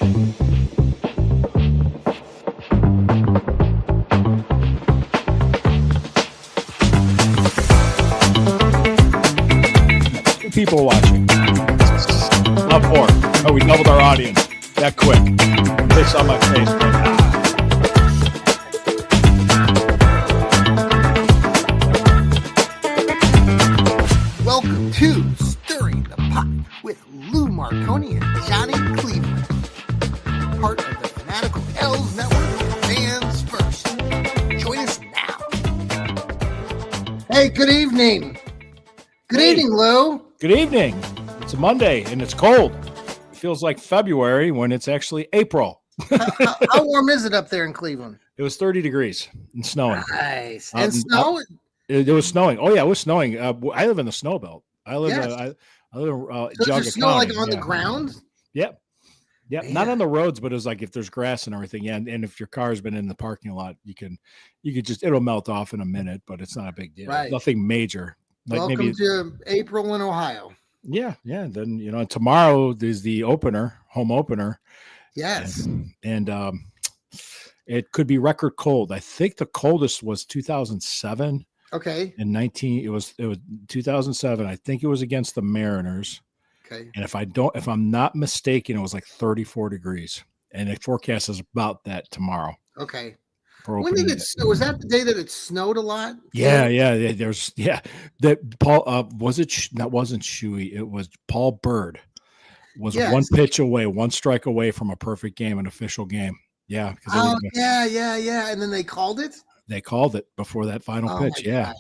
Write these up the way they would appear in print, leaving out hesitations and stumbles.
People watching. Not four. Oh, we doubled our audience that quick. This on my face. Welcome to Stirring the Pot with Lou Marconi and Johnny Cleveland. Part of the Fanatical L's Network, Fans First. Join us now. Hey, good evening. Good evening, Lou. Good evening. It's a Monday and it's cold. It feels like February when it's actually April. How warm is it up there in Cleveland? It was 30 degrees and snowing. Nice. And snow? It was snowing. Oh yeah, it was snowing. I live in the snow belt. I live. Yes. I live in So Geauga is there snow County. like on the ground? Yep. Yeah, Man. not on the roads, but it was like if there's grass and everything. Yeah, and if your car's been in the parking lot, you could just it'll melt off in a minute, but it's not a big deal. Right. Nothing major. Like Welcome maybe to April in Ohio. yeah. Then tomorrow there's the home opener. Yes. And it could be record cold. I think the coldest was 2007. Okay. It was 2007. I think it was against the Mariners. Okay. And if I'm not mistaken, it was like 34 degrees. And the forecast is about that tomorw. Okay. When did it snow? Was that the day that it snowed a lot? Yeah. That Paul was it? That wasn't Shuey. It was Paul Bird. Was one pitch away, one strike away from a perfect game, an official game. Yeah. Yeah. And then they called it? They called it before that final pitch. Yeah. Gosh.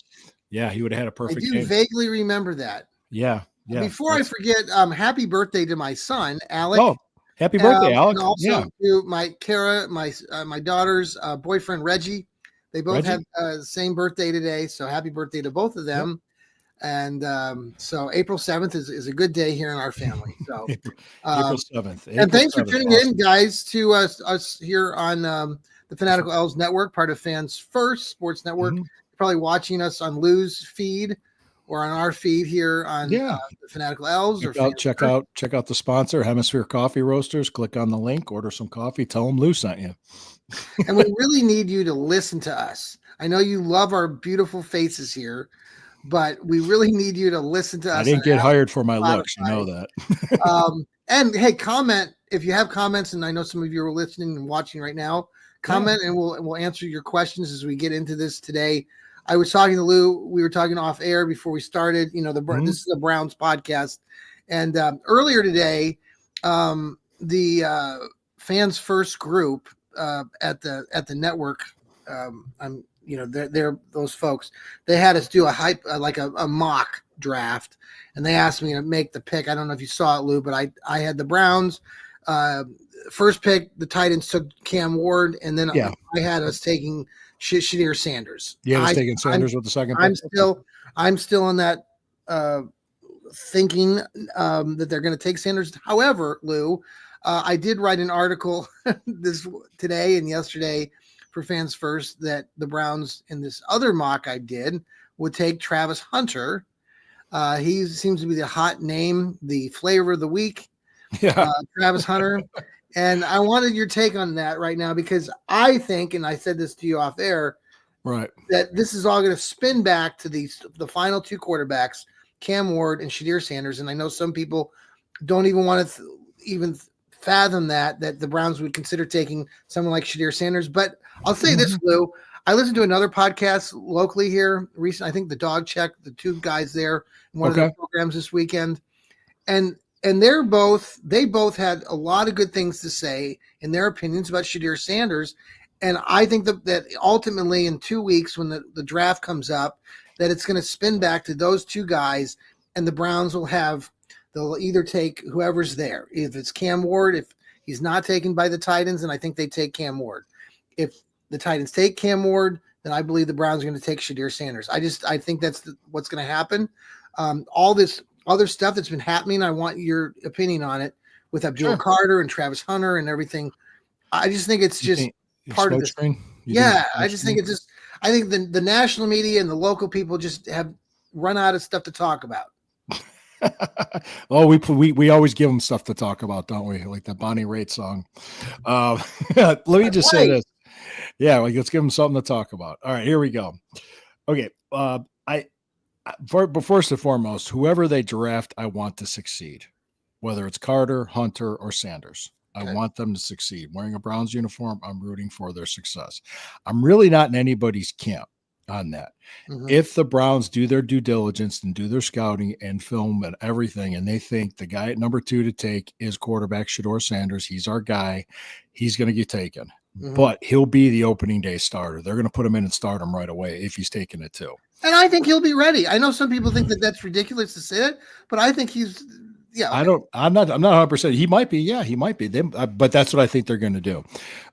Yeah. He would have had a perfect I do game. vaguely remember that. Yeah. Before I forget, happy birthday to my son, Alec. Oh, happy birthday, Alec. And also to my Kara, my daughter's boyfriend, Reggie. They both have the same birthday today. So happy birthday to both of them. Yep. And so April 7th is a good day here in our family. So April 7th. And thanks for tuning in, guys, to us here on the Fanatical L's Network, part of Fans First Sports Network. Mm-hmm. You're probably watching us on Lou's feed or on our feed here on the Fanatical L's. Check out the sponsor, Hemisphere Coffee Roasters. Click on the link, order some coffee, tell them Lou sent you. And we really need you to listen to us. I know you love our beautiful faces here, but we really need you to listen to us. I didn't get hired for my looks, you know that. And hey, comment if you have comments, and I know some of you are listening and watching right now. Comment and we'll answer your questions as we get into this today. I was talking to Lou. We were talking off air before we started. This is the Browns podcast, and earlier today, the Fans First group at the network. They're those folks. They had us do a mock draft, and they asked me to make the pick. I don't know if you saw it, Lou, but I had the Browns first pick. The Titans took Cam Ward, and then I had us taking Shadir Sanders. Yeah, I was taking Sanders with the second pick. I'm still in that thinking that they're going to take Sanders. However, Lou, I did write an article today and yesterday for Fans First that the Browns in this other mock I did would take Travis Hunter. He seems to be the hot name, the flavor of the week. Yeah, Travis Hunter. And I wanted your take on that right now, because I think, and I said this to you off air, right, that this is all going to spin back to the final two quarterbacks, Cam Ward and Shadir Sanders. And I know some people don't even want to even fathom that the Browns would consider taking someone like Shadir Sanders. But I'll say this, Lou. I listened to another podcast locally here recently. I think the Dog Check, the two guys there in one of the programs this weekend. And they both had a lot of good things to say in their opinions about Shadir Sanders. And I think that ultimately in 2 weeks, when the draft comes up, that it's going to spin back to those two guys, and the Browns they'll either take whoever's there. If it's Cam Ward, if he's not taken by the Titans, then I think they take Cam Ward. If the Titans take Cam Ward, then I believe the Browns are going to take Shadir Sanders. I think that's what's going to happen. All this other stuff that's been happening, I want your opinion on it with Abdul Carter and Travis Hunter and everything. I just think it's just part of the screen. I just think I think the national media and the local people just have run out of stuff to talk about. Oh, we always give them stuff to talk about, don't we? Like the Bonnie Raitt song. Let me just say this. Yeah, like let's give them something to talk about. All right, here we go. Okay, but first and foremost, whoever they draft, I want to succeed, whether it's Carter, Hunter, or Sanders. I want them to succeed. Wearing a Browns uniform, I'm rooting for their success. I'm really not in anybody's camp on that. Mm-hmm. If the Browns do their due diligence and do their scouting and film and everything, and they think the guy at number 2 to take is quarterback Shedeur Sanders, he's our guy, he's going to get taken. Mm-hmm. But he'll be the opening day starter. They're going to put him in and start him right away if he's taking it too. And I think he'll be ready. I know some people think that that's ridiculous to say it, but I think he's. Yeah, okay. I'm not 100%. He might be. Yeah, he might be. But that's what I think they're going to do.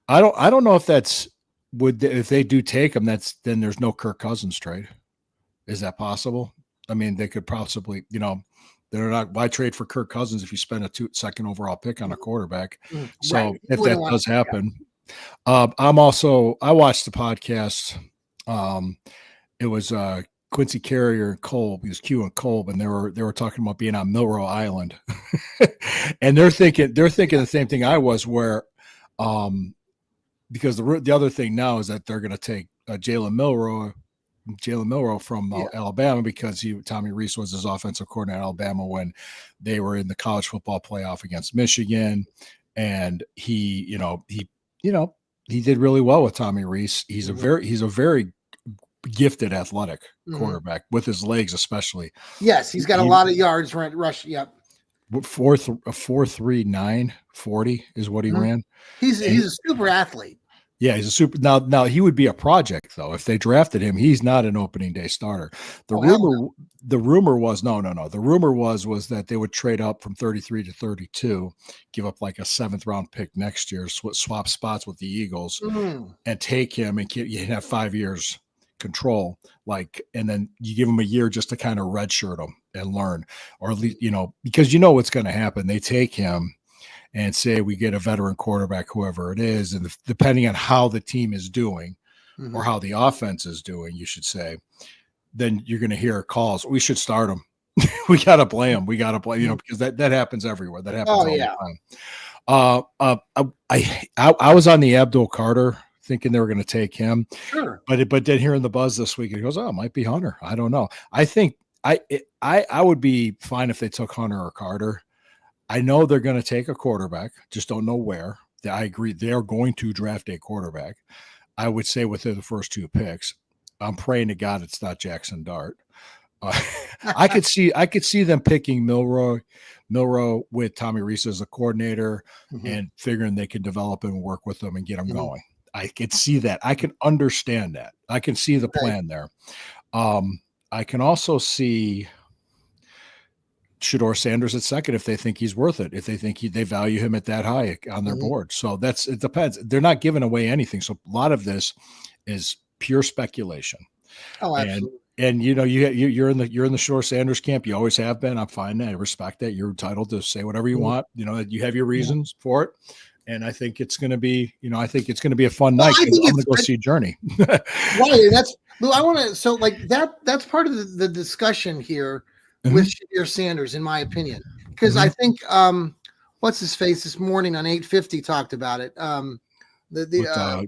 I don't know if that's if they do take him. Then there's no Kirk Cousins trade. Is that possible? I mean, they could possibly. They're not. Why trade for Kirk Cousins if you spend a second overall pick on a quarterback? So right. If that does happen, I watched the podcast. It was Quincy Carrier and Kolb. He was Q and Kolb, and they were talking about being on Milrow Island, and they're thinking the same thing I was. Where, because the other thing now is that they're going to take Jalen Milrow from Alabama because Tommy Rees was his offensive coordinator at Alabama when they were in the college football playoff against Michigan, and he did really well with Tommy Rees. He's a very gifted athletic quarterback with his legs, especially. Yes, he's got a lot of yards rush. Yep. 4.39 40 is what he ran. He's a super athlete. Yeah, he's a super. Now he would be a project though if they drafted him. He's not an opening day starter. The rumor was no. The rumor was that they would trade up from 33 to 32, give up like a 7th round pick next year, swap spots with the Eagles, and take him and you have 5 years control, and then you give him a year just to kind of redshirt him and learn, or at least because what's going to happen. They take him and say we get a veteran quarterback, whoever it is, and depending on how the team is doing or how the offense is doing, you should say, then you're going to hear calls. We should start him. We got to play him. We got to play, because that happens everywhere. That happens all the time. I was on the Abdul Carter thinking they were going to take him. Sure. But then hearing the buzz this week, he goes, oh, it might be Hunter. I don't know. I think I would be fine if they took Hunter or Carter. I know they're going to take a quarterback, just don't know where. I agree. They're going to draft a quarterback. I would say within the first 2 picks. I'm praying to God it's not Jackson Dart. I could see them picking Milrow with Tommy Rees as a coordinator and figuring they can develop and work with them and get them going. I can see that. I can understand that. I can see the plan there. I can also see Shedeur Sanders at second if they think he's worth it, if they think they value him at that high on their board. So it depends. They're not giving away anything. So a lot of this is pure speculation. Oh, absolutely. And you're in the Shedeur Sanders camp. You always have been. I'm fine. I respect that. You're entitled to say whatever you want. You have your reasons for it. And I think it's going to be, a fun night. I'm going to go see Journey. Right. That's part of the discussion here with Shedeur Sanders, in my opinion, because I think, what's his face this morning on 850 talked about it.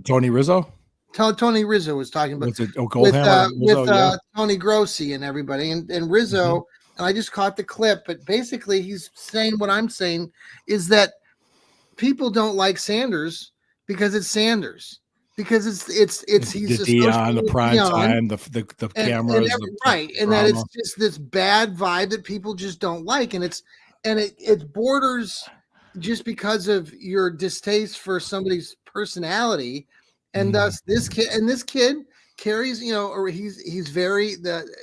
Tony Rizzo. Tony Rizzo was talking about with Tony Grossi and everybody, and Rizzo. And I just caught the clip, but basically he's saying what I'm saying is that people don't like Sanders because it's Sanders, because he's the Dion, the prime time, the cameras, right, and that it's just this bad vibe that people just don't like, and it borders just because of your distaste for somebody's personality, and thus this kid carries, or he's very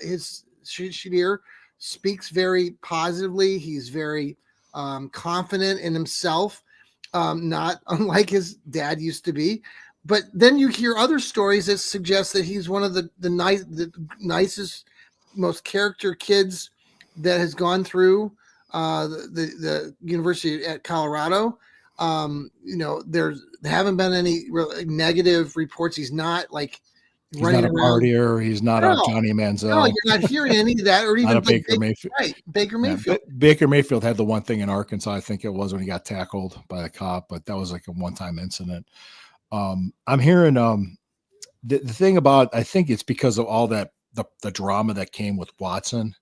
his Shedeur speaks very positively. He's very confident in himself. Not unlike his dad used to be, but then you hear other stories that suggest that he's one of the nicest, most character kids that has gone through the University at Colorado. There haven't been any real negative reports. He's not He's not running a around. partier. He's not a No, Johnny no, Manziel. you're not hearing any of that, or Not even a like Baker Mayfield. right, Baker Yeah, Mayfield. Baker Mayfield had the one thing in Arkansas, I think it was, when he got tackled by the cop, but that was like a one-time incident. I'm hearing the thing about, I think it's because of all that the drama that came with Watson.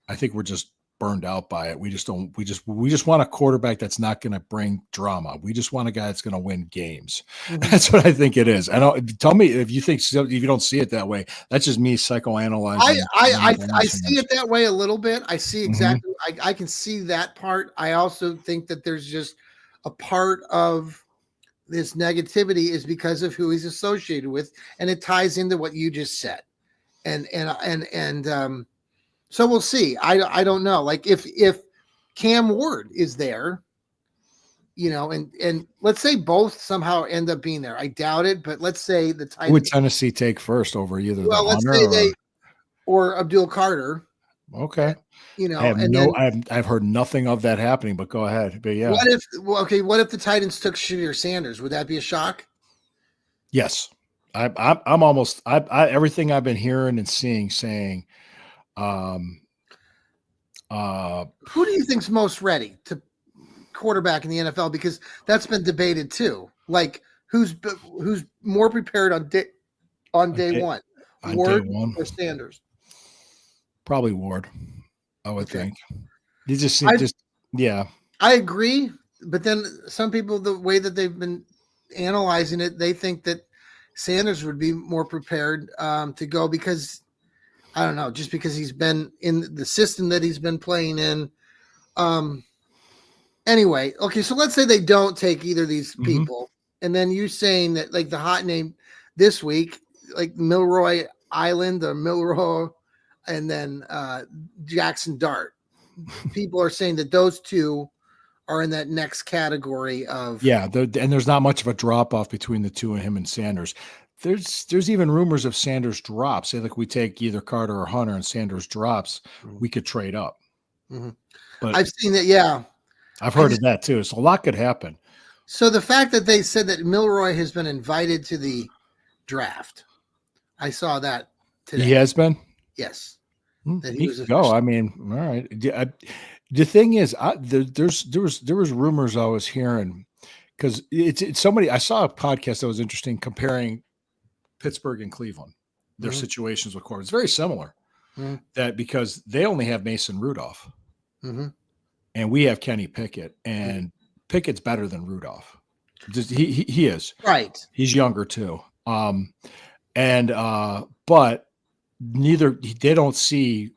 I think we're just burned out by it. We just want a quarterback that's not going to bring drama. We just want a guy that's going to win games. Mhm. That's what I think it is. I don't tell me if you think so, if you don't see it that way. That's just me psychoanalyzing. I see it that way a little bit. I see Mhm. exactly. I can see that part. I also think that there's just a part of this negativity is because of who he's associated with, and it ties into what you just said. And so we'll see. I don't know. Like if Cam Ward is there, and let's say both somehow end up being there. I doubt it, but let's say the Who would Titans. Tennessee take first over either the Well, let's Hunter say or or Abdul Carter. okay? I have And then I've heard nothing of that happening, but go ahead. But yeah, what if the Titans took Shadir Sanders? Would that be a shock? yes, I'm almost everything I've been hearing and seeing saying, Who do you think's most ready to quarterback in the NFL? Because that's been debated too. Like who's more prepared on day on day one, Ward Ward one, or Sanders? probably Ward. I would Okay. think. You just yeah. I agree, but then some people, the way that they've been analyzing it, they think that Sanders would be more prepared to go because I don't know, just because he's been in the system that he's been playing in. Anyway, okay, so let's say they don't take either of these people, and then you saying that like the hot name this week, like Milroy Island or Milroy, and then Jackson Dart. People are saying that those two are in that next category of and there's not much of a drop off between the two of him and Sanders. There's even rumors of Sanders drops. Say like we take either Carter or Hunter and Sanders drops, we could trade up. Mm-hmm. But I've seen that, yeah. I've heard of that too. So a lot could happen. So the fact that they said that Milroy has been invited to the draft, I saw that today. He has been? Yes. That he could go. I mean, all right. The thing is, there was rumors I was hearing because it's somebody. I saw a podcast that was interesting comparing Pittsburgh and Cleveland, their situations with quarterbacks. It's very similar. That because they only have Mason Rudolph, and we have Kenny Pickett, and Pickett's better than Rudolph. Just, he is right. He's younger too. But they don't see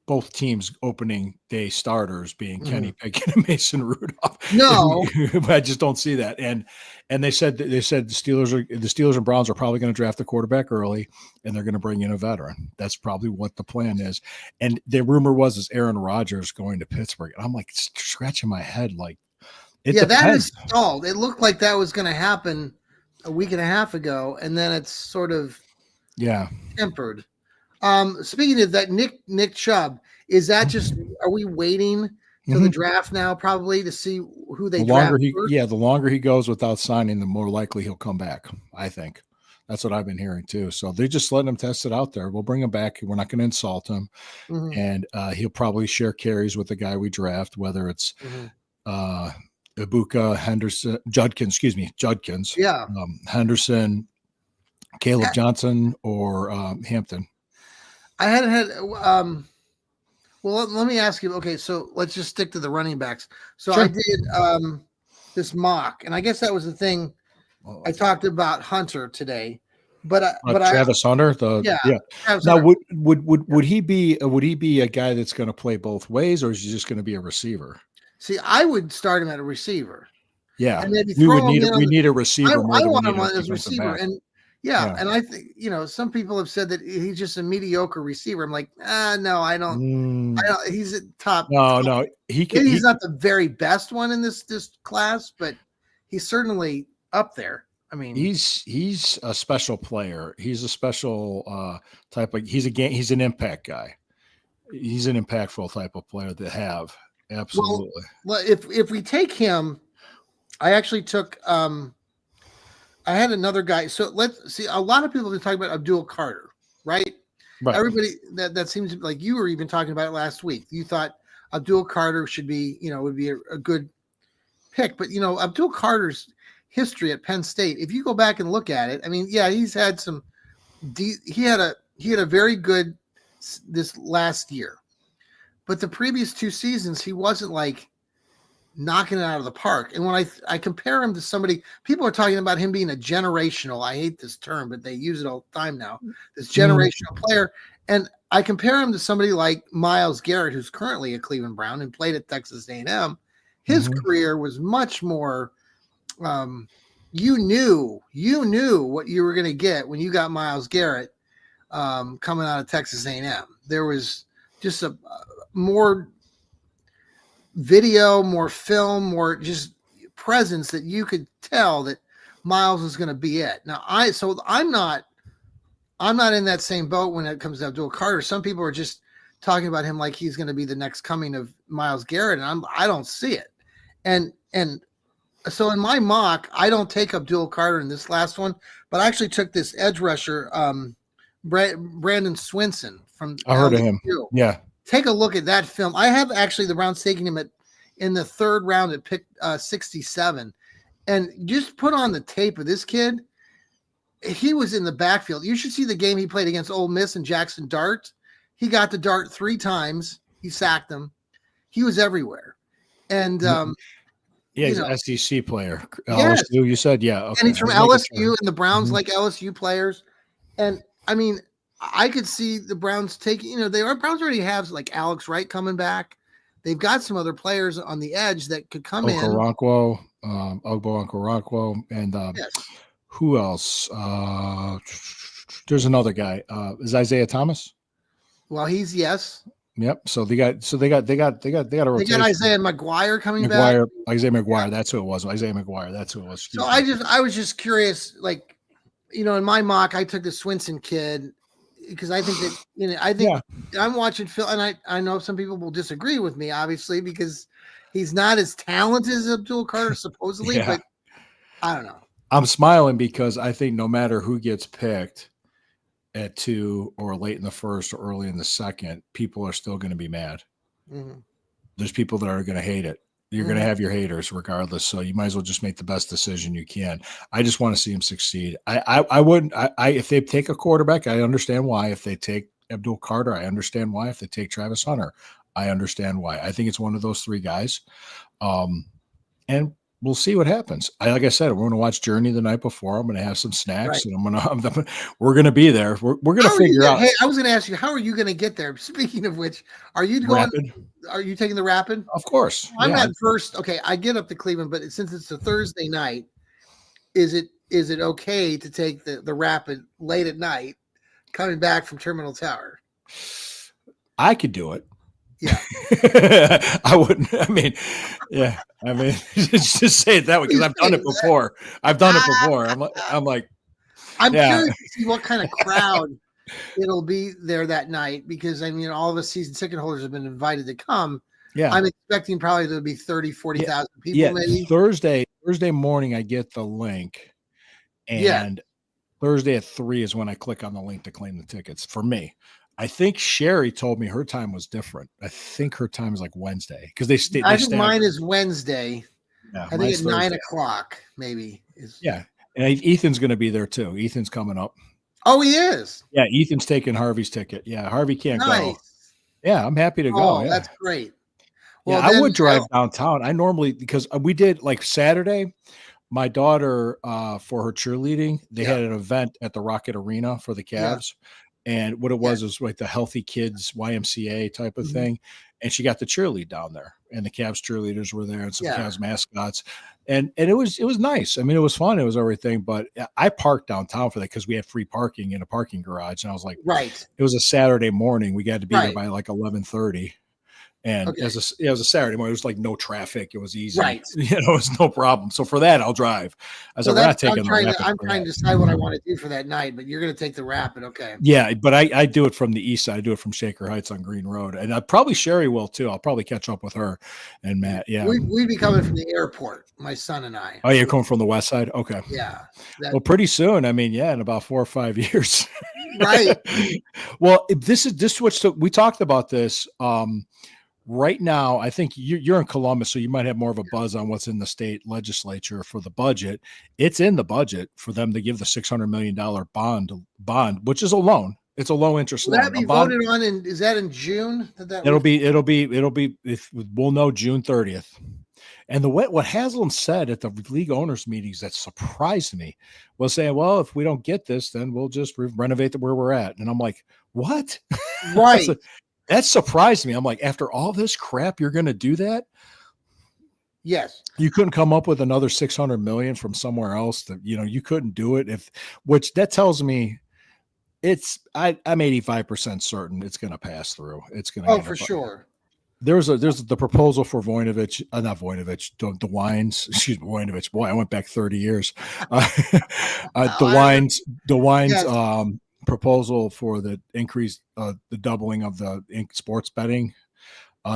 both teams opening day starters being Kenny Pickett and Mason Rudolph. No, I just don't see that. And they said the Steelers and Browns are probably going to draft the quarterback early, and they're going to bring in a veteran. That's probably what the plan is. And the rumor was Aaron Rodgers going to Pittsburgh. And I'm like scratching my head, like it depends. That is stalled. It looked like that was going to happen a week and a half ago, and then it's sort of tempered. Speaking of that, Nick Chubb, is that just? Are we waiting till the draft now, probably to see who they draft? The longer he goes without signing, the more likely he'll come back. I think that's what I've been hearing too. So they're just letting him test it out there. We'll bring him back. We're not going to insult him, and he'll probably share carries with the guy we draft, whether it's Ibuka, Judkins, Henderson, Caleb Johnson, or Hampton. I hadn't had. Well, let me ask you. Okay, so let's just stick to the running backs. So I did this mock, and I guess that was the thing. I talked about Hunter today, but Travis Hunter. Travis now, Hunter. would he be a guy that's going to play both ways, or is he just going to be a receiver? See, I would start him at a receiver. Yeah, and maybe we need a receiver. I want him as a receiver, and and I think some people have said that he's just a mediocre receiver. I'm like, no, I don't. He's at top. No, he's not the very best one in this class, but he's certainly up there. I mean, he's a special player. He's a special type of. He's an impact guy. He's an impactful type of player to have. Absolutely. Well, if we take him, I actually took I had another guy. So let's see. A lot of people have been talking about Abdul Carter, right? Right. Everybody that seems like you were even talking about it last week. You thought Abdul Carter should be, would be a good pick. But Abdul Carter's history at Penn State, if you go back and look at it, I mean, yeah, he's had some. He had a very good this last year, but the previous 2 seasons he wasn't like knocking it out of the park. And when I compare him to somebody, people are talking about him being a generational. I hate this term, but they use it all the time now. This generational player, and I compare him to somebody like Myles Garrett, who's currently a Cleveland Brown and played at Texas A&M. His career was much more. You knew what you were going to get when you got Myles Garrett coming out of Texas A&M. There was just a more video, more film, more just presence that you could tell that Myles was going to be it. Now, I'm not in that same boat when it comes to Abdul Carter. Some people are just talking about him like he's going to be the next coming of Myles Garrett, and I don't see it. And so in my mock, I don't take Abdul Carter in this last one, but I actually took this edge rusher, Brandon Swinson from I heard of him. Yeah. Take a look at that film. I have actually the Browns taking him in the 3rd round at pick 67. And just put on the tape of this kid. He was in the backfield. You should see the game he played against Ole Miss and Jackson Dart. He got the dart 3 times. He sacked them. He was everywhere. And he's an SEC player. Yes. LSU, you said, yeah. Okay. And he's from LSU, and the Browns like LSU players. And I mean, I could see the Browns taking, Browns already have like Alex Wright coming back. They've got some other players on the edge that could come Ogbo Okoronkwo, and who else? There's another guy. Is Isaiah Thomas? Well, he's yes. Yep. So they got a rotation. They got Isaiah McGuire coming back. Isaiah McGuire. That's who it was. Isaiah McGuire. That's who it was. So I was just curious, like, in my mock, I took the Swinson kid because I think that, I'm watching Phil, and I know some people will disagree with me, obviously, because he's not as talented as Abdul Carter, supposedly, but I don't know. I'm smiling because I think no matter who gets picked at 2 or late in the 1st or early in the 2nd, people are still going to be mad. Mm-hmm. There's people that are going to hate it. You're going to have your haters regardless. So you might as well just make the best decision you can. I just want to see him succeed. I wouldn't, if they take a quarterback, I understand why. If they take Abdul Carter, I understand why. If they take Travis Hunter, I understand why. I think it's one of those 3 guys. And we'll see what happens. Like I said, we're going to watch Journey the night before. I'm going to have some snacks, and we're going to be there. We're going to figure out. Hey, I was going to ask you, how are you going to get there? Speaking of which, are you going? Rapid. Are you taking the Rapid? Of course. I'm at first. Okay, I get up to Cleveland, but since it's a Thursday night, is it okay to take the Rapid late at night, coming back from Terminal Tower? I could do it. Yeah. I wouldn't. I mean, just say it that way because I've done it before. I'm curious to see what kind of crowd it'll be there that night, because all of us season ticket holders have been invited to come. Yeah. I'm expecting probably there'll be 40,000 people maybe. Thursday morning I get the link, and Thursday at 3 is when I click on the link to claim the tickets for me. I think Sherry told me her time was different. I think her time is like Wednesday because they stay. I think mine is Wednesday. Yeah, I think at 9 o'clock maybe. And Ethan's going to be there too. Ethan's coming up. Oh, he is. Yeah, Ethan's taking Harvey's ticket. Yeah, Harvey can't go. Yeah, I'm happy to go. Oh, that's great. Well, I would drive downtown. I normally, because we did like Saturday, my daughter for her cheerleading, they had an event at the Rocket Arena for the Cavs. And what it was like the Healthy Kids YMCA type of thing. And she got the cheerlead down there, and the Cavs cheerleaders were there, and some Cavs mascots. And it was nice. I mean, it was fun. It was everything. But I parked downtown for that because we had free parking in a parking garage. And I was like, right. It was a Saturday morning. We got to be there by like 11:30. And Okay. it was a Saturday morning. It was like no traffic. It was easy. Right. It was no problem. So for that, I'll drive. I said, Well, we're not that's taking the rapid. I'm trying to decide what I want to do for that night, but you're going to take the rapid. Okay. Yeah, but I do it from the east side. I do it from Shaker Heights on Green Road. And I probably Sherry will too. I'll probably catch up with her and Matt. Yeah. We'd be coming from the airport, my son and I. Oh, you're coming from the west side? Okay. Yeah. Well, pretty soon. I mean, yeah, in about 4 or 5 years. Right. Well, this switch. We talked about this. Right now, I think you're in Columbus, so you might have more of a buzz on what's in the state legislature for the budget. It's in the budget for them to give the $600 million bond, which is a loan. It's a low interest loan. Will that be voted on? Is that in June? It'll be. If we'll know June 30th. And what Haslam said at the league owners meetings that surprised me was saying, well, if we don't get this, then we'll just renovate where we're at. And I'm like, what? Right. That surprised me. I'm like, after all this crap, you're going to do that? Yes. You couldn't come up with another 600 million from somewhere else that, you couldn't do it. Which that tells me I'm 85% certain it's going to pass through. It's going to. Oh, for sure. There's the proposal for Voinovich, not Voinovich, DeWines. Excuse me, Voinovich. Boy, I went back 30 years. DeWines, yes. Proposal for the increase, the doubling of the sports betting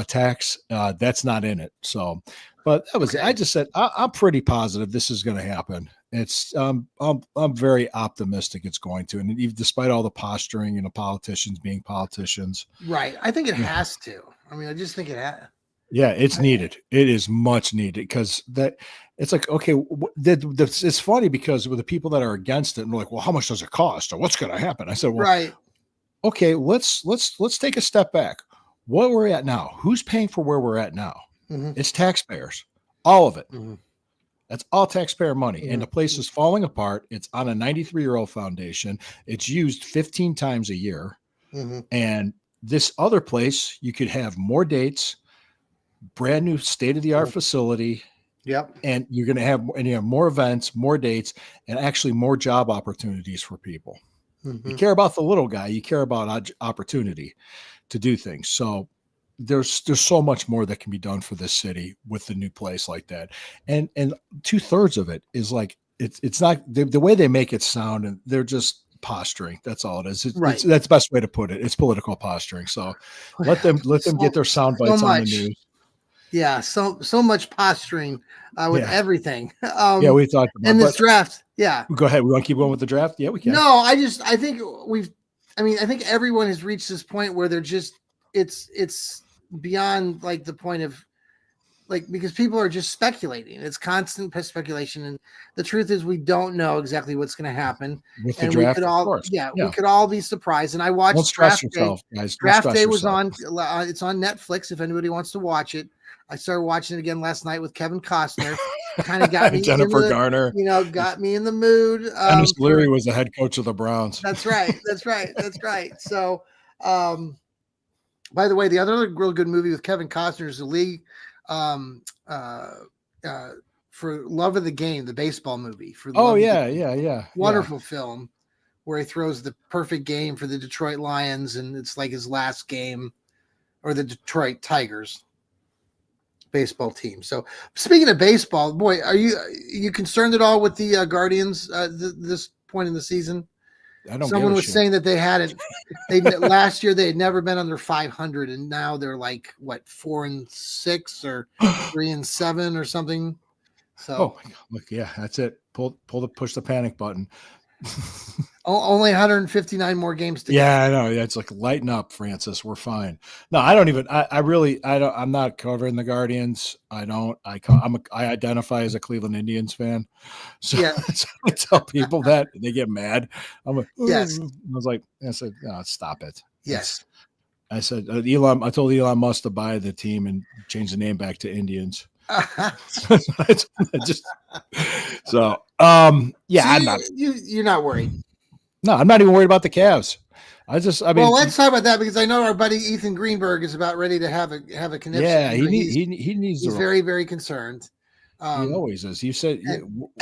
tax. That's not in it. So, but that was. Okay. I just said I'm pretty positive this is going to happen. It's I'm very optimistic it's going to, and even despite all the posturing and the politicians being politicians, right? I think it has to. I mean, I just think it has. Yeah, it's needed. It is much needed because it's like, okay, it's funny because with the people that are against it, and they're like, well, how much does it cost or what's going to happen? I said, well, right. Okay, let's take a step back. What we're at now, who's paying for where we're at now? Mm-hmm. It's taxpayers, all of it. Mm-hmm. That's all taxpayer money. Mm-hmm. And the place is falling apart. It's on a 93-year-old foundation. It's used 15 times a year. Mm-hmm. And this other place, you could have more dates, brand new state-of-the-art facility. Yep. And you're going to have more events, more dates, and actually more job opportunities for people. Mm-hmm. You care about the little guy. You care about opportunity to do things. So there's so much more that can be done for this city with the new place like that. And 2/3 of it is like, it's not the way they make it sound, and they're just posturing. That's all it is. That's the best way to put it. It's political posturing. So let them get their sound bites on the news. Yeah. So much posturing with everything. We talked about in this draft. Yeah. Go ahead. We want to keep going with the draft. Yeah, we can. No, I think I think everyone has reached this point where they're just, it's beyond like the point of like, because people are just speculating. It's constant speculation. And the truth is we don't know exactly what's going to happen. With the draft, we could all be surprised. And I watched Draft Day was on, it's on Netflix. If anybody wants to watch it, I started watching it again last night with Kevin Costner. Kind of got me Jennifer Garner. Got me in the mood. Dennis Leary was the head coach of the Browns. That's right. So, by the way, the other real good movie with Kevin Costner is The League for Love of the Game, the baseball movie. Wonderful film where he throws the perfect game for the Detroit Lions, and it's like his last game, or the Detroit Tigers baseball team. So speaking of baseball, boy, are you concerned at all with the Guardians this point in the season? Someone was saying that they hadn't. Last year they had never been under 500, and now they're like 4-6 or 3-7 or something. So look, yeah, that's it. Push the panic button. Only 159 more games to go. Yeah, I know. Yeah, it's like lighten up, Francis. We're fine. No, I don't even. I'm not covering the Guardians. I identify as a Cleveland Indians fan. So, so I tell people that they get mad. I'm like, yes. I said, no, stop it. Yes. I said, I told Elon Musk to buy the team and change the name back to Indians. So I'm not. You're not worried. No, I'm not even worried about the Cavs. Well, let's talk about that because I know our buddy Ethan Greenberg is about ready to have a conniption. Yeah, he's very, very concerned. He always is. You said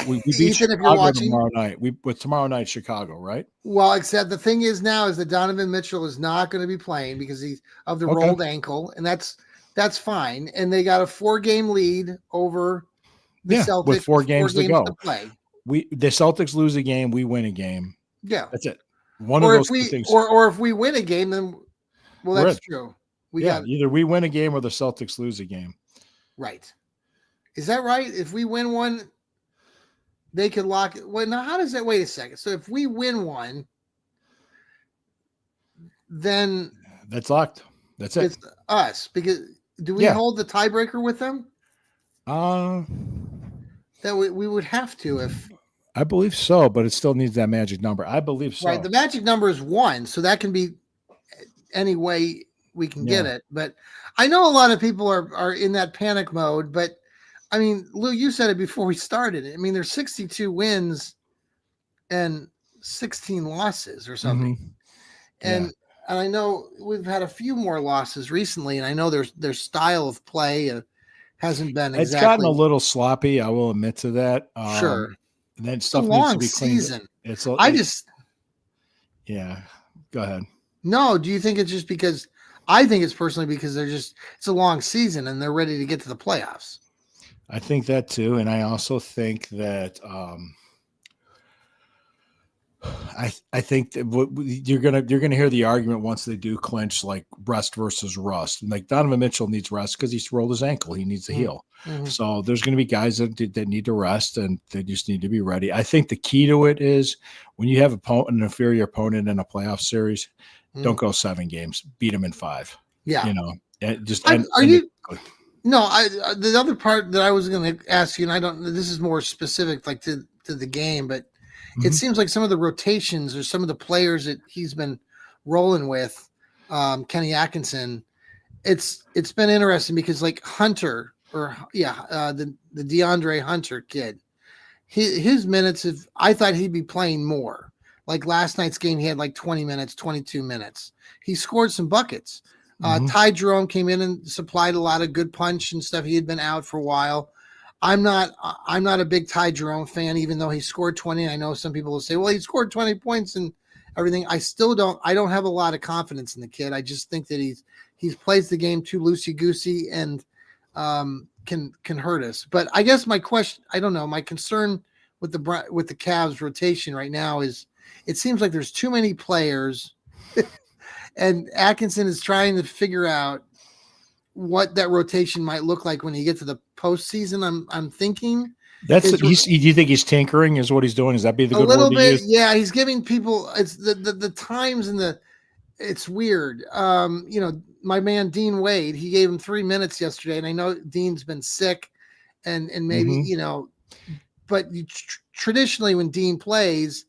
we beat Ethan, Chicago if you're watching tomorrow night. With tomorrow night Chicago, right? Well, except the thing is now is that Donovan Mitchell is not going to be playing because he's of the rolled ankle, and that's That's fine. And they got a 4-game lead over the Celtics with 4 games to go. play. The Celtics lose a game, we win a game. Yeah. That's it. One of those two things. Or if we win a game, then that's true. Either we win a game or the Celtics lose a game. Right. Is that right? If we win one, they could lock it. Well, now how does that? Wait a second. So if we win one, then that's locked. That's it. It's us, because do we hold the tiebreaker with them? That we would have to, if I believe so, but it still needs that magic number. I believe so. Right. The magic number is 1, so that can be any way we can get it. But I know a lot of people are in that panic mode. But I mean, Lou, you said it before we started. I mean, there's 62 wins and 16 losses or something. Mm-hmm. And I know we've had a few more losses recently, and I know their style of play hasn't been exactly. It's gotten a little sloppy. I will admit to that. Sure. And then stuff needs to be cleaned. Season. Yeah. Go ahead. No, do you think it's just because? I think it's personally because it's a long season and they're ready to get to the playoffs. I think that too, and I also think that I think that you're gonna hear the argument once they do clinch, like rest versus rust. And like Donovan Mitchell needs rest because he's rolled his ankle. He needs to heal. Mm-hmm. So there's going to be guys that need to rest, and they just need to be ready. I think the key to it is when you have an inferior opponent in a playoff series, don't go 7 games. Beat them in 5. Yeah, the other part that I was going to ask you, and this is more specific, like to the game, but it seems like some of the rotations or some of the players that he's been rolling with, Kenny Atkinson, it's been interesting because like Hunter the DeAndre Hunter kid, his minutes I thought he'd be playing more. Like last night's game, he had like 20 minutes, 22 minutes. He scored some buckets. Ty Jerome came in and supplied a lot of good punch and stuff. He had been out for a while. I'm not a big Ty Jerome fan, even though he scored 20. I know some people will say, well, he scored 20 points and everything. I don't have a lot of confidence in the kid. I just think that he's plays the game too loosey-goosey and can hurt us. But I guess my concern with the Cavs rotation right now is it seems like there's too many players and Atkinson is trying to figure out what that rotation might look like when you get to the postseason. I'm thinking do you think he's tinkering is what he's doing? Is that be the good word to use? Yeah, he's giving people it's the times and it's weird. My man Dean Wade, he gave him 3 minutes yesterday, and I know Dean's been sick and maybe but traditionally when Dean plays,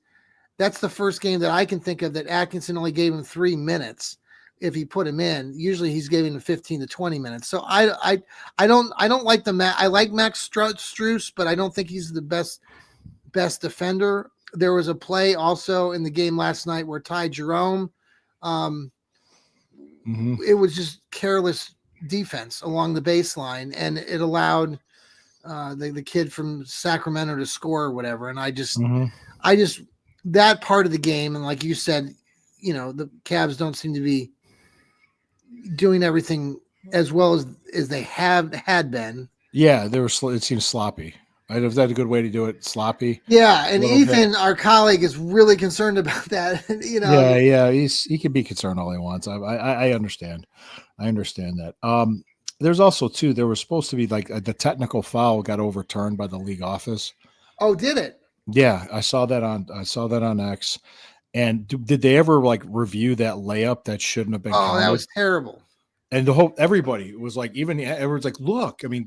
that's the first game that I can think of that Atkinson only gave him 3 minutes. If he put him in, usually he's giving him 15 to 20 minutes. So I don't like I like Max Strus, but I don't think he's the best defender. There was a play also in the game last night where Ty Jerome, it was just careless defense along the baseline, and it allowed the kid from Sacramento to score or whatever. And I just that part of the game, and like you said, the Cavs don't seem to be doing everything as well as they had been. Yeah, it seems sloppy. Is that a good way to do it? Sloppy. Yeah, and Ethan, our colleague, is really concerned about that. Yeah, he can be concerned all he wants. I understand. I understand that. There's also too. There was supposed to be like the technical foul got overturned by the league office. Oh, did it? Yeah, I saw that on X. And did they ever like review that layup that shouldn't have been? Oh, that was terrible. And everybody was like, everyone's like, look, I mean,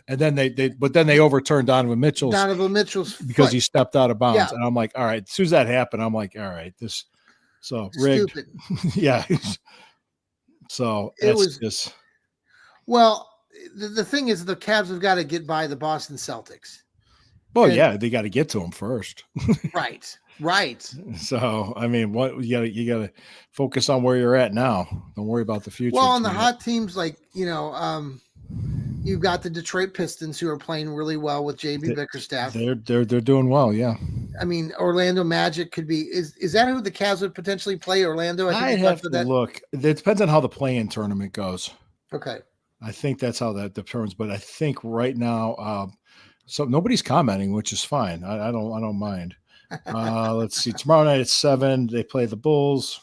And then they overturned Donovan Mitchell's because foot. He stepped out of bounds. Yeah. And I'm like, all right. As soon as that happened, I'm like, all right, rigged. Stupid. Yeah. So it was just. Well, the thing is, the Cavs have got to get by the Boston Celtics. Well, they got to get to them first. Right. So, I mean, what you got to focus on where you're at now. Don't worry about the future. Well, on the hot teams, like, you've got the Detroit Pistons who are playing really well with JB Bickerstaff. They're doing well. Yeah. I mean, Orlando Magic could be, is that who the Cavs would potentially play? Orlando? I'd have to look. It depends on how the play-in tournament goes. Okay. I think that's how that determines. But I think right now, so nobody's commenting, which is fine. I don't mind. Let's see. Tomorrow night at 7, they play the Bulls.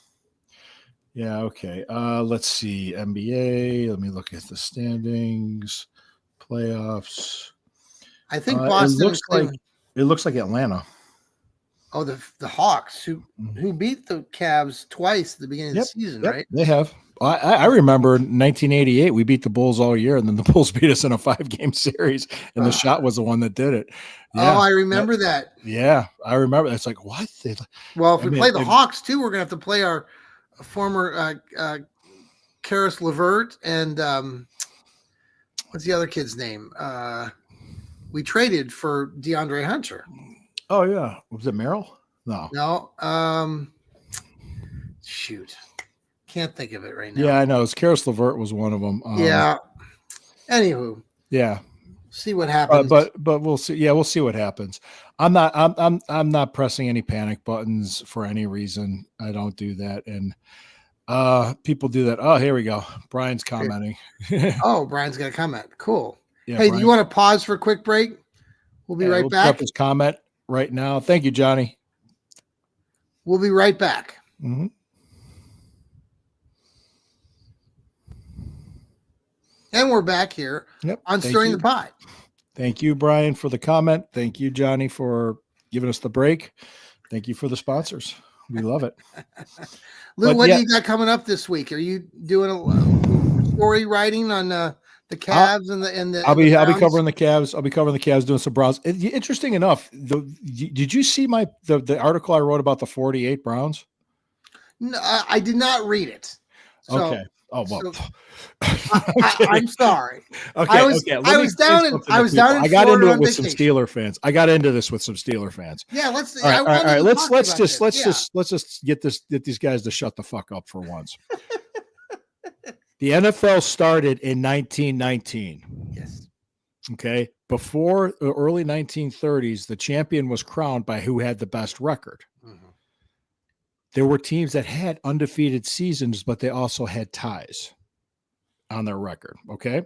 Yeah, okay. Let's see. NBA. Let me look at the standings, playoffs. I think Boston and Cleveland. It looks like Atlanta. Oh, the Hawks who beat the Cavs twice at the beginning of the season, right? They have. I remember 1988. We beat the Bulls all year, and then the Bulls beat us in a 5-game series, and the shot was the one that did it. Yeah, I remember that. Yeah, I remember. It's like what? Well, if we play the Hawks too, we're gonna have to play our former Karis LeVert and what's the other kid's name? We traded for DeAndre Hunter. Oh yeah, was it Merrill? No. Shoot, can't think of it right now. Yeah, I know. It's Karis LeVert was one of them. Yeah. Anywho. Yeah. See what happens. But we'll see. Yeah, we'll see what happens. I'm not pressing any panic buttons for any reason. I don't do that. And people do that. Oh, here we go. Brian's commenting. Oh, Brian's got a comment. Cool. Yeah, hey, Brian, do you want to pause for a quick break? We'll be right back. His comment right now. Thank you, Johnny. We'll be right back. Mm-hmm. And we're back here on Stirring the Pot. Thank you, Brian, for the comment. Thank you, Johnny, for giving us the break. Thank you for the sponsors. We love it. Lou, what do you got coming up this week? Are you doing a story writing on the Cavs and the? I'll be covering the Cavs. I'll be covering the Cavs, doing some Browns. Interesting enough, did you see the article I wrote about the 48 Browns? No, I did not read it. So, okay. Oh well. So, I'm sorry. Okay. I was down in I got Florida into it on with vacation. some Steeler fans. I got into this with some Steeler fans. Yeah, let's. All right. Let's just get these guys to shut the fuck up for once. The NFL started in 1919. Yes. Okay. Before the early 1930s, the champion was crowned by who had the best record. Mm-hmm. There were teams that had undefeated seasons, but they also had ties on their record. Okay.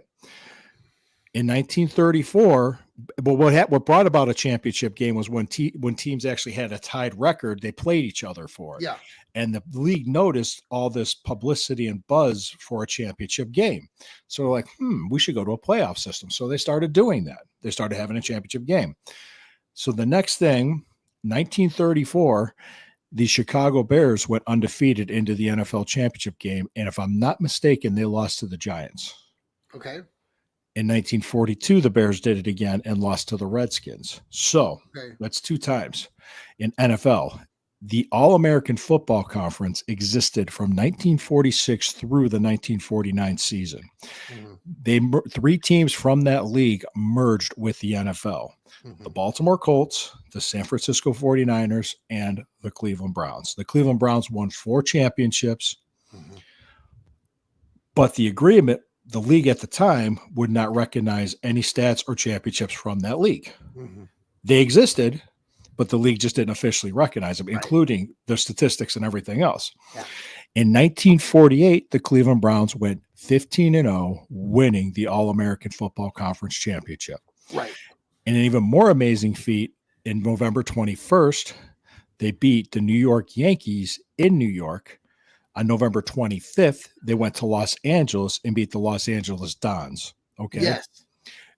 In 1934, but what brought about a championship game was when teams actually had a tied record, they played each other for it. Yeah. And the league noticed all this publicity and buzz for a championship game. So like, we should go to a playoff system. So they started doing that. They started having a championship game. So the next thing, 1934, the Chicago Bears went undefeated into the NFL championship game. And if I'm not mistaken, they lost to the Giants. Okay. In 1942, the Bears did it again and lost to the Redskins. So that's 2 times. In NFL, the All-American Football Conference existed from 1946 through the 1949 season. Mm-hmm. 3 teams from that league merged with the NFL. Mm-hmm. The Baltimore Colts, the San Francisco 49ers, and the Cleveland Browns. The Cleveland Browns won 4 championships, but the agreement, the league at the time, would not recognize any stats or championships from that league. Mm-hmm. They existed, but the league just didn't officially recognize them, including the statistics and everything else. Yeah. In 1948, the Cleveland Browns went 15-0, winning the All-American Football Conference championship. Right. And an even more amazing feat, in November 21st, they beat the New York Yankees in New York. On November 25th, they went to Los Angeles and beat the Los Angeles Dons. Okay. Yes.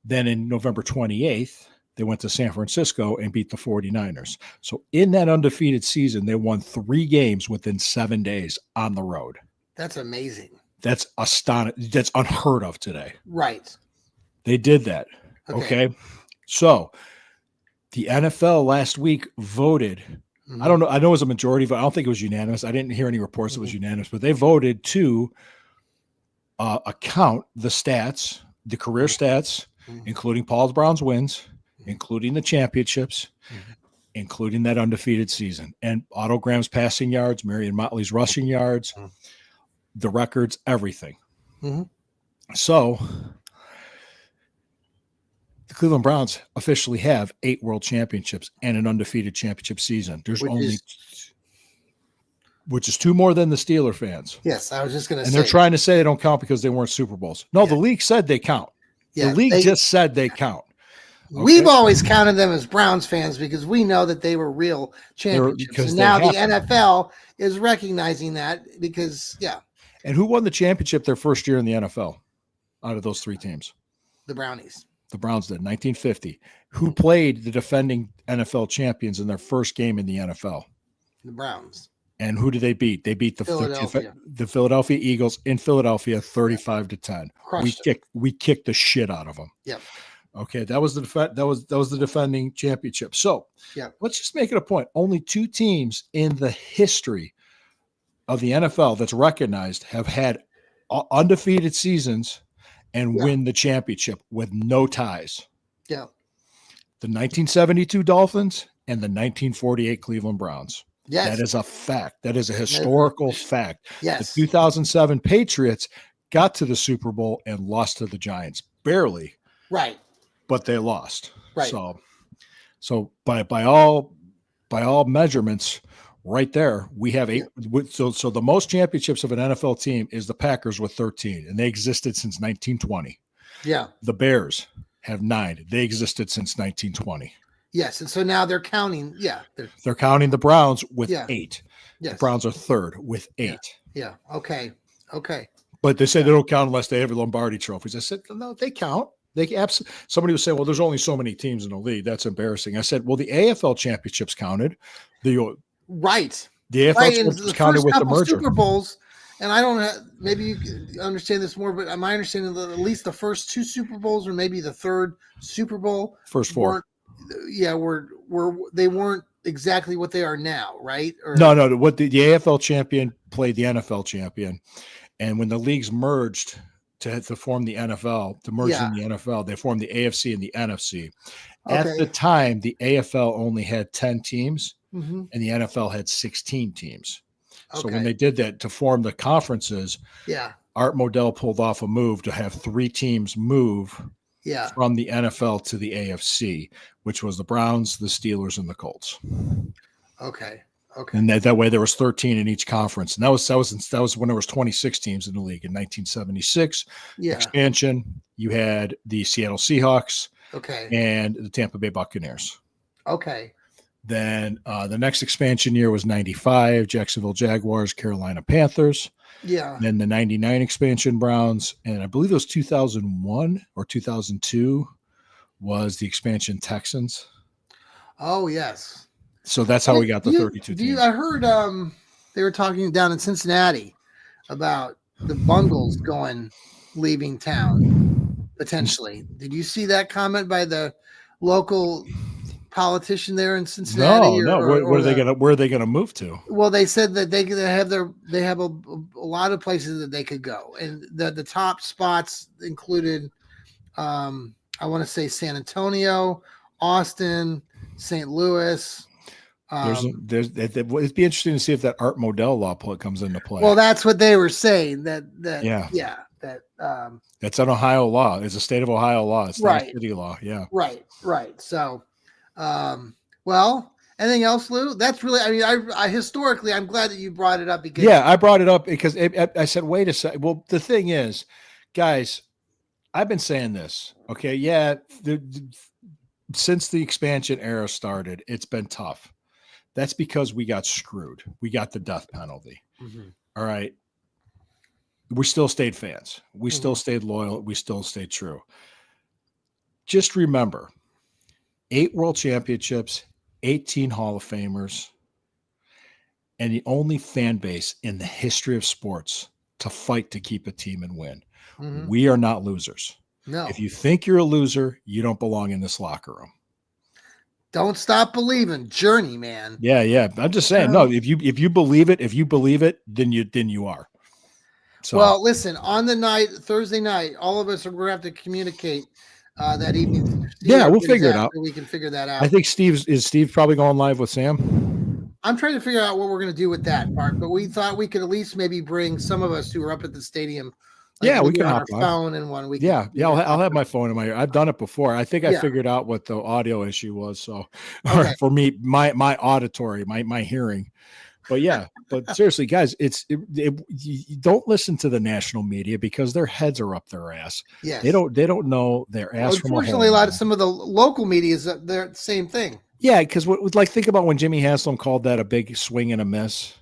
Then in November 28th, they went to San Francisco and beat the 49ers. So in that undefeated season, they won 3 games within 7 days on the road. That's amazing. That's astonishing. That's unheard of today. Right. They did that. Okay. So the NFL last week voted. I don't know. I know it was a majority vote. I don't think it was unanimous. I didn't hear any reports it was unanimous, but they voted to account the stats, the career stats, including Paul Brown's wins, including the championships, including that undefeated season, and Otto Graham's passing yards, Marion Motley's rushing yards, the records, everything. So the Cleveland Browns officially have 8 world championships and an undefeated championship season. There's which is 2 more than the Steeler fans. Yes, I was just going to And say. they're trying to say they don't count because they weren't Super Bowls. No, the league said they count. Yeah, the league just said they count. Okay? We've always counted them as Browns fans because we know that they were real championships. And now the NFL is recognizing that because, And who won the championship their first year in the NFL out of those 3 teams? The Brownies. The Browns did, 1950. Who played the defending NFL champions in their first game in the NFL? The Browns. And who did they beat? They beat the Philadelphia Eagles in Philadelphia 35-10. We kicked the shit out of them. Yep. Okay, that was the defending championship. So let's just make it a point. Only 2 teams in the history of the NFL that's recognized have had undefeated seasons and win the championship with no ties. Yeah. The 1972 Dolphins and the 1948 Cleveland Browns. Yes. That is a fact. That is a historical fact. Yes. The 2007 Patriots got to the Super Bowl and lost to the Giants. Barely. Right. But they lost. Right. So by all measurements, right there, we have 8. So the most championships of an NFL team is the Packers with 13, and they existed since 1920. Yeah. The Bears have 9. They existed since 1920. Yes, and so now they're counting. Yeah, they're counting the Browns with 8. Yes. The Browns are 3rd with 8. Yeah. Okay. But they say they don't count unless they have Lombardi trophies. I said, no, they count. Somebody was saying, well, there's only so many teams in the league. That's embarrassing. I said, well, the AFL championships counted. The AFL championships counted with the merger. Super Bowls, and I don't have, maybe you can understand this more, but my understanding that at least the first 2 Super Bowls or maybe the 3rd Super Bowl, first 4. They weren't exactly what they are now, right? No. What the AFL champion played the NFL champion, and when the leagues merged to form the NFL, in the NFL, they formed the AFC and the NFC. At the time, the AFL only had 10 teams, and the NFL had 16 teams. So when they did that to form the conferences, Art Modell pulled off a move to have 3 teams move from the NFL to the AFC, which was the Browns, the Steelers, and the Colts. Okay. And that way there was 13 in each conference. And that was when there was 26 teams in the league in 1976. Expansion, you had the Seattle Seahawks and the Tampa Bay Buccaneers. Okay. Then the next expansion year was 95, Jacksonville Jaguars, Carolina Panthers. Yeah. Then the 99 expansion Browns, and I believe it was 2001 or 2002 was the expansion Texans. Oh, yes. So that's how we got the 32 teams. I heard they were talking down in Cincinnati about the Bungles leaving town potentially. Did you see that comment by the local politician there in Cincinnati? No. Where are they gonna move to? Well, they said that they have a lot of places that they could go, and the top spots included, I want to say San Antonio, Austin, St. Louis. It'd be interesting to see if that Art Modell law comes into play. Well, that's what they were saying. That's an Ohio law. It's a state of Ohio law. It's not a city law. Yeah. Right. So, well, anything else, Lou? That's really. I mean, I historically, I'm glad that you brought it up because. Yeah, I brought it up because I said, wait a second. Well, the thing is, guys, I've been saying this. Okay, yeah. Since the expansion era started, it's been tough. That's because we got screwed. We got the death penalty. Mm-hmm. All right. We still stayed fans. We still stayed loyal. We still stayed true. Just remember, 8 world championships, 18 Hall of Famers, and the only fan base in the history of sports to fight to keep a team and win. Mm-hmm. We are not losers. No. If you think you're a loser, you don't belong in this locker room. Don't stop believing. Journey, man. Yeah. I'm just saying, no, if you believe it, then you are. So, well, listen, on the night, Thursday night, all of us are going to have to communicate that evening. Yeah, we'll figure it out. We can figure that out. I think Steve probably going live with Sam? I'm trying to figure out what we're going to do with that part, but we thought we could at least maybe bring some of us who are up at the stadium. We can hop on our phone and one. I'll have my phone in my ear. I've done it before. I think I figured out what the audio issue was. So for me, my auditory, my hearing. But yeah, but seriously, guys, you don't listen to the national media because their heads are up their ass. Yes. They don't know their ass from a hole. Unfortunately, a lot of some of the local media is they're the same thing. Yeah, because like think about when Jimmy Haslam called that a big swing and a miss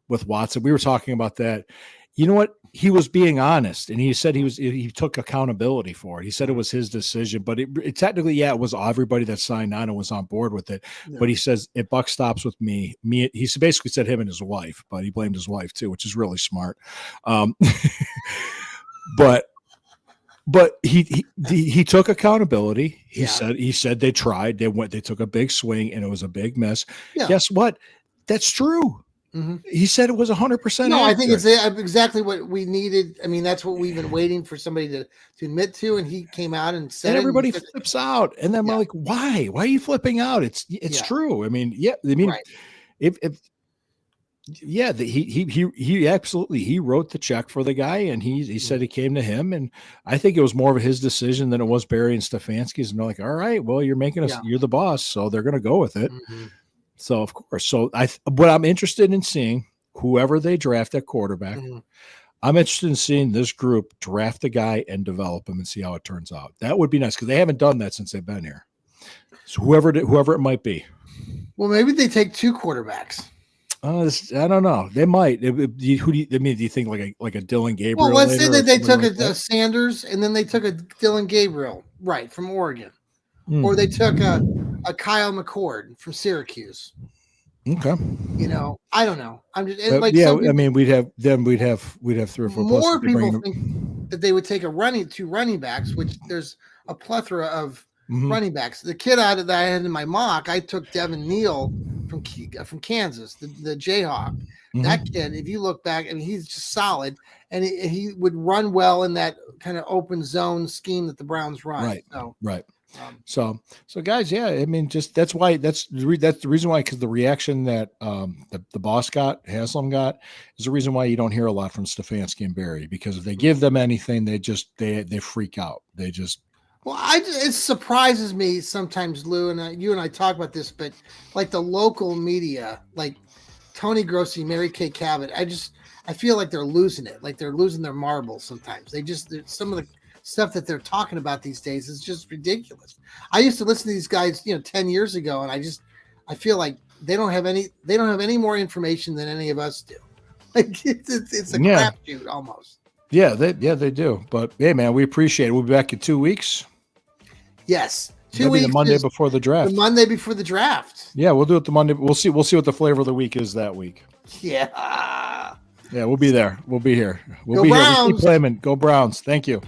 with Watson. We were talking about that. You know what? He was being honest, and he said he took accountability for it. He said it was his decision, but it technically, yeah, it was everybody that signed on and was on board with it. Yeah. But he says it buck stops with me. He basically said him and his wife, but he blamed his wife too, which is really smart. But he took accountability. He said they tried. They took a big swing and it was a big miss. Yeah. Guess what? That's true. Mm-hmm. He said it was 100%. No, I think it's exactly what we needed. I mean, that's what we've been waiting for somebody to admit to, and he came out and said. And everybody flips out, and then we're like, "Why? Why are you flipping out? It's true." I mean, right. He absolutely he wrote the check for the guy, and he said it came to him, and I think it was more of his decision than it was Barry and Stefanski's. And they're like, "All right, well, you're making us, you're the boss, so they're going to go with it." Mm-hmm. So of course, what I'm interested in seeing, whoever they draft at quarterback, I'm interested in seeing this group draft a guy and develop him and see how it turns out. That would be nice because they haven't done that since they've been here. So whoever it might be. Well, maybe they take 2 quarterbacks. I don't know. They might. Do you think like a Dylan Gabriel? Well, let's say that they took a Sanders and then they took a Dylan Gabriel, right, from Oregon, or they took a Kyle McCord from Syracuse. Okay. I don't know. I'm just I mean, we'd have 3 or 4 more people think that they would take 2 running backs, which there's a plethora of running backs. The kid that I had in my mock, I took Devin Neal from Kansas, the Jayhawk. Mm-hmm. That kid, if you look back, I mean, he's just solid, and he would run well in that kind of open zone scheme that the Browns run. Right. So, right. So guys, yeah, I mean, just that's the reason why, because the reaction that the boss Haslam got is the reason why you don't hear a lot from Stefanski and Barry, because if they give them anything, they freak out. They just. Well, it surprises me sometimes, Lou, and you and I talk about this, but like the local media, like Tony Grossi, Mary Kay Cabot, I feel like they're losing it, like they're losing their marbles sometimes. Some of the stuff that they're talking about these days is just ridiculous. I used to listen to these guys, 10 years ago, and I feel like they don't have any more information than any of us do. Like it's a crapshoot almost. Yeah, they do. But hey, man, we appreciate it. We'll be back in 2 weeks. Yes, 2 weeks. The Monday before the draft. The Monday before the draft. Yeah, we'll do it the Monday. We'll see what the flavor of the week is that week. Yeah. Yeah, we'll be there. We'll be here. We'll Go be Browns. here. We'll keep playing. Go Browns. Thank you.